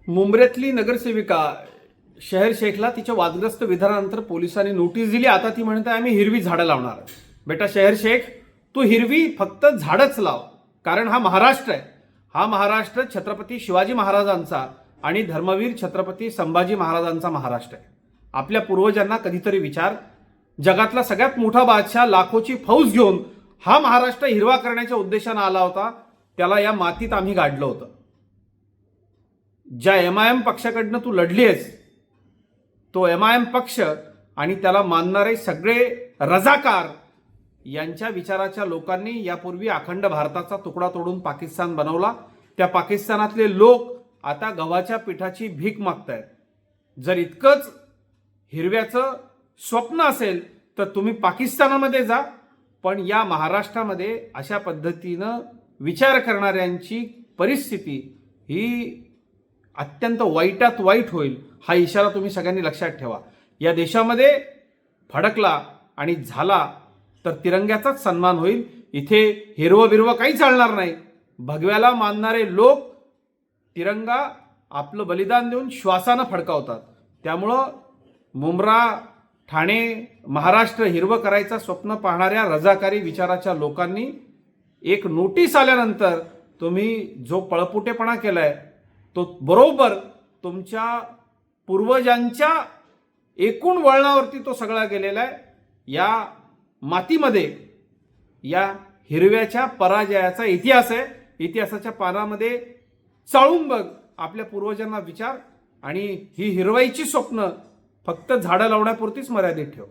मुंब्र्यातली नगरसेविका शहर शेखला तिच्या वादग्रस्त विधानानंतर पोलिसांनी नोटीस दिली. आता ती म्हणते आम्ही हिरवी झाडं लावणार. बेटा शहर शेख, तू हिरवी फक्त झाडच लाव, कारण हा महाराष्ट्र आहे. हा महाराष्ट्र छत्रपती शिवाजी महाराजांचा आणि धर्मवीर छत्रपती संभाजी महाराजांचा महाराष्ट्र आहे. आपल्या पूर्वजांना कधीतरी विचार, जगातला सगळ्यात मोठा बादशाह लाखोची फौज घेऊन हा महाराष्ट्र हिरवा करण्याच्या उद्देशाने आला होता. त्याला या मातीत आम्ही गाडलं होतं. ज्या MIM पक्षाकडनं तू लढली आहेस, तो MIM पक्ष आणि त्याला मानणारे सगळे रजाकार यांच्या विचाराच्या लोकांनी यापूर्वी अखंड भारताचा तुकडा तोडून पाकिस्तान बनवला. त्या पाकिस्तानातले लोक आता गव्हाच्या पिठाची भीक मागतायत. जर इतकंच हिरव्याचं स्वप्न असेल तर तुम्ही पाकिस्तानामध्ये जा, पण या महाराष्ट्रामध्ये अशा पद्धतीनं विचार करणाऱ्यांची परिस्थिती ही अत्यंत वाईटात वाईट होईल. हा इशारा तुम्ही सगळ्यांनी लक्षात ठेवा. या देशामध्ये फडकला आणि झाला तर तिरंग्याचाच सन्मान होईल. इथे हिरवं बिरवं काही चालणार नाही. भगव्याला मानणारे लोक तिरंगा आपलं बलिदान देऊन श्वासानं फडकावतात. त्यामुळं मुंब्रा, ठाणे, महाराष्ट्र हिरवं करायचं स्वप्न पाहणाऱ्या रजाकारी विचाराच्या लोकांनी एक नोटीस आल्यानंतर तुम्ही जो पळपुटेपणा केलाय तो बरोबर तुमच्या पूर्वजांच्या एकूण वळणावरती तो सगळा गेलेला आहे. या मातीमध्ये या हिरव्याच्या पराजयाचा इतिहास आहे. इतिहासाच्या पानामध्ये चाळून बघ, आपल्या पूर्वजांना विचार आणि ही हिरवाईची स्वप्न फक्त झाडं लावण्यापुरतीच मर्यादित ठेव.